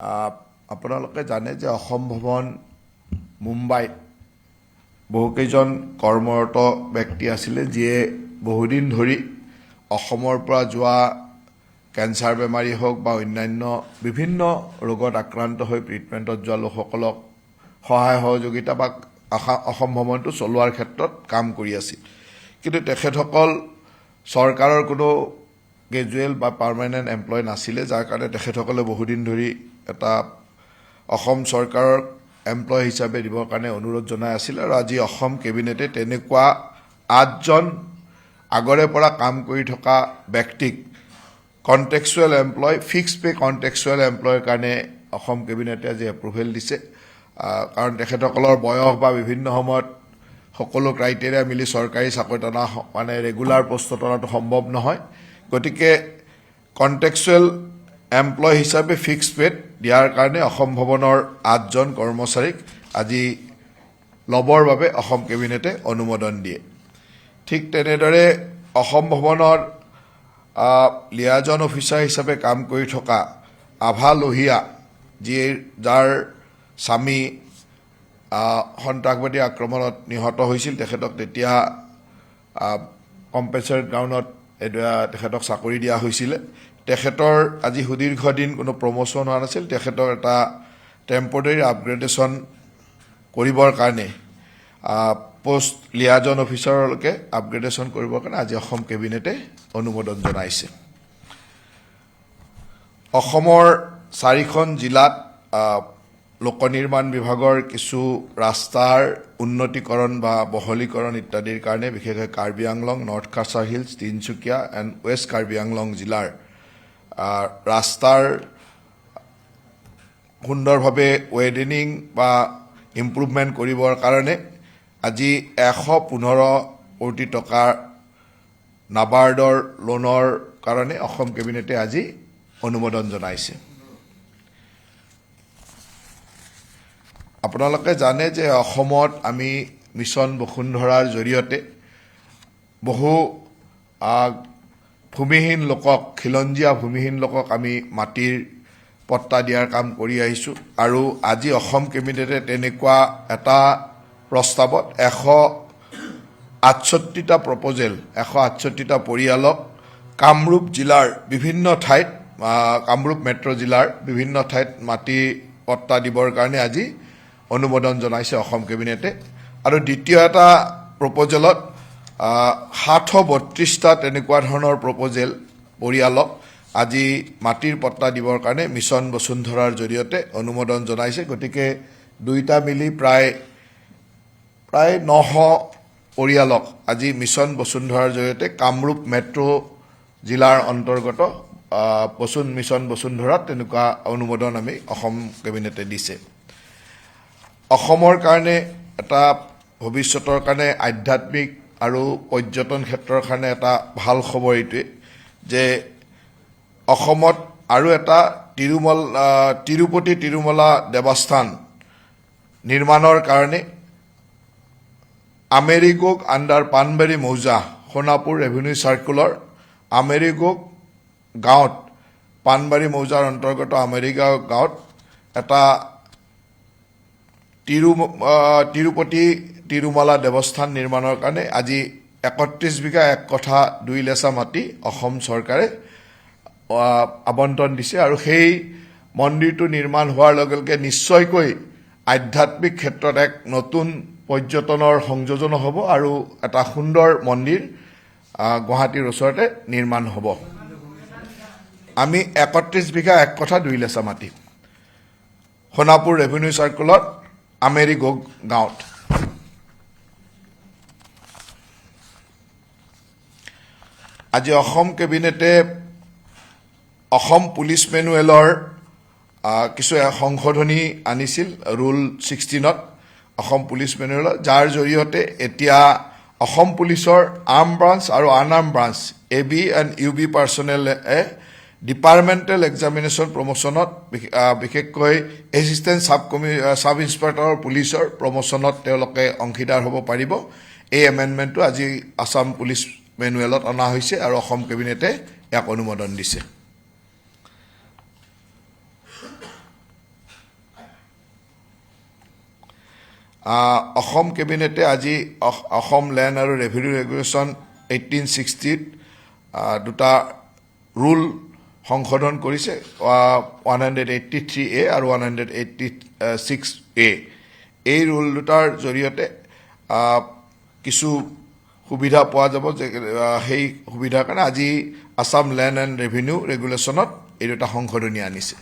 আপোনালোকে জানে যে অসম ভৱন মুম্বাইত বহুকেইজন কৰ্মৰত ব্যক্তি আছিলে যিয়ে বহুদিন ধৰি অসমৰ পৰা যোৱা কেঞ্চাৰ বেমাৰী হওক বা অন্যান্য বিভিন্ন ৰোগত আক্ৰান্ত হৈ ট্ৰিটমেণ্টত যোৱা লোকসকলক সহায় সহযোগিতা বা অসম ভৱনটো চলোৱাৰ ক্ষেত্ৰত কাম কৰি আছিল। কিন্তু তেখেতসকল চৰকাৰৰ কোনো গ্ৰেজুৱেল বা পাৰ্মানেণ্ট এমপ্লয় নাছিলে, যাৰ কাৰণে তেখেতসকলে বহুদিন ধৰি এটা অসম চৰকাৰৰ এমপ্লয় হিচাপে দিবৰ কাৰণে অনুৰোধ জনাই আছিল। আৰু আজি অসম কেবিনেটে তেনেকুৱা 8জন আগৰে পৰা কাম কৰি থকা ব্যক্তিক contractual employ, fix pay contractual এমপ্লয়ৰ কাৰণে অসম কেবিনেটে আজি এপ্ৰুভেল দিছে। কাৰণ তেখেতসকলৰ বয়স বা বিভিন্ন সময়ত সকলো ক্ৰাইটেৰিয়া মিলি চৰকাৰী চাকৰি টনা মানে ৰেগুলাৰ পষ্টত টনাটো সম্ভৱ নহয়। গতিকে কণ্টেক্সুৱেল এমপ্লয় হিচাপে ফিক্স পেড দিয়াৰ কাৰণে অসম ভৱনৰ 8জন কৰ্মচাৰীক আজি ল'বৰ বাবে অসম কেবিনেটে অনুমোদন দিয়ে। ঠিক তেনেদৰে অসম ভৱনৰ লিয়াজন অফিচাৰ হিচাপে কাম কৰি থকা আভা লোহিয়া, যাৰ স্বামী সন্ত্ৰাসবাদী আক্ৰমণত নিহত হৈছিল, তেখেতক তেতিয়া কম্পেনচেটেড গ্ৰাউণ্ডত তেখেতক চাকৰি দিয়া হৈছিলে। তেখেতৰ আজি সুদীৰ্ঘ দিন কোনো প্ৰমোশ্যন হোৱা নাছিল। তেখেতৰ এটা টেম্পৰেৰী আপগ্ৰেডেশ্যন কৰিবৰ কাৰণে পোষ্ট লিয়াজন অফিচাৰলৈকে আপগ্ৰেডেশ্যন কৰিবৰ কাৰণে আজি অসম কেবিনেটে অনুমোদন জনাইছে। অসমৰ 4খন জিলাত লোক নিৰ্মাণ বিভাগৰ কিছু ৰাস্তাৰ উন্নতিকৰণ বা বহলীকৰণ ইত্যাদিৰ কাৰণে বিশেষকৈ Karbi Anglong, north Cachar hills, Tinsukia and west Karbi Anglong জিলাৰ ৰাস্তাৰ সুন্দৰভাৱে ৱেডেনিং বা ইম্প্ৰুভমেণ্ট কৰিবৰ কাৰণে আজি 115 কোটি টকাৰ নাবাৰ্ডৰ লোনৰ কাৰণে অসম কেবিনেটে আজি অনুমোদন জনাইছে। আপোনালোকে জানে যে অসমত আমি মিছন বসুন্ধৰাৰ জৰিয়তে বহু ভূমিহীন লোকক, খিলঞ্জীয়া ভূমিহীন লোকক আমি মাটিৰ পট্টা দিয়াৰ কাম কৰি আহিছোঁ। আৰু আজি অসম কেবিনেটে তেনেকুৱা এটা প্ৰস্তাৱত 168টা প্ৰপ'জেল, 168টা পৰিয়ালক কামৰূপ জিলাৰ বিভিন্ন ঠাইত, কামৰূপ মেট্ৰ' জিলাৰ বিভিন্ন ঠাইত মাটি পট্টা দিবৰ কাৰণে আজি অনুমোদন জনাইছে অসম কেবিনেটে। আৰু দ্বিতীয় এটা প্ৰপ'জেলত 732টা তেনেকুৱা ধৰণৰ প্ৰপ'জেল পৰিয়ালক আজি মাটিৰ পট্টা দিবৰ কাৰণে মিছন বসুন্ধৰাৰ জৰিয়তে অনুমোদন জনাইছে। গতিকে দুইটা মিলি প্ৰায় 900 পৰিয়ালক আজি মিছন বসুন্ধৰাৰ জৰিয়তে কামৰূপ মেট্ৰ' জিলাৰ অন্তৰ্গত মিছন বসুন্ধৰাত তেনেকুৱা অনুমোদন আমি অসম কেবিনেটে দিছে। অসমৰ কাৰণে এটা ভৱিষ্যতৰ কাৰণে আধ্যাত্মিক আৰু পৰ্যটন ক্ষেত্ৰৰ কাৰণে এটা ভাল খবৰ এইটোৱে যে অসমত আৰু এটা তিৰুপতি তিৰুমলা দেৱস্থান নিৰ্মাণৰ কাৰণে আমেৰিগোগ আণ্ডাৰ পানবাৰী মৌজা, সোণাপুৰ ৰেভিনিউ চাৰ্কুলৰ আমেৰিগোগ গাঁৱত, পানবাৰী মৌজাৰ অন্তৰ্গত আমেৰিগাঁও গাঁৱত এটা তিৰুপতি তিৰুমলা দেৱস্থান নিৰ্মাণৰ কাৰণে আজি 31 বিঘা 1 কঠা 2 লেচা মাটি অসম চৰকাৰে আবণ্টন দিছে। আৰু সেই মন্দিৰটো নিৰ্মাণ হোৱাৰ লগে লগে নিশ্চয়কৈ আধ্যাত্মিক ক্ষেত্ৰত এক নতুন পৰ্যটনৰ সংযোজন হ'ব আৰু এটা সুন্দৰ মন্দিৰ গুৱাহাটীৰ ওচৰতে নিৰ্মাণ হ'ব। আমি 31 বিঘা 1 কঠা 2 লেচা মাটি, সোণাপুৰ ৰেভিনিউ চাৰ্কুলত আমেৰিগোগ গাঁৱত। আজি অসম কেবিনেটে অসম পুলিচ মেনুৱেলৰ কিছু সংশোধনী আনিছিল ৰুল 16ত অসম পুলিচ মেনুৱেলত, যাৰ জৰিয়তে এতিয়া অসম পুলিচৰ আৰ্ম ব্ৰাঞ্চ আৰু unarm branch AB and UB পাৰ্চনেলে ডিপাৰ্টমেণ্টেল এক্সামিনেশ্যন প্ৰমোশ্যনত, বিশেষকৈ এছিষ্টেণ্ট চাব ইন্সপেক্টৰ পুলিচৰ প্ৰমোশ্যনত তেওঁলোকে অংশীদাৰ হ'ব পাৰিব। এই এমেণ্ডমেণ্টটো আজি আছাম পুলিচ মেনুৱেলত অনা হৈছে আৰু অসম কেবিনেটে ইয়াক অনুমোদন দিছে। অসম কেবিনেটে আজি অসম লেণ্ড আৰু ৰেভিনিউ ৰেগুলেশ্যন 1860 দুটা ৰুল সংশোধন কৰিছে 183A আৰু 186A। এই ৰুল দুটাৰ জৰিয়তে কিছু সুবিধা পোৱা যাব, যে সেই সুবিধাৰ কাৰণে আজি আসাম লেণ্ড এণ্ড ৰেভিনিউ ৰেগুলেশ্যনত এই দুটা সংশোধনী আনিছে।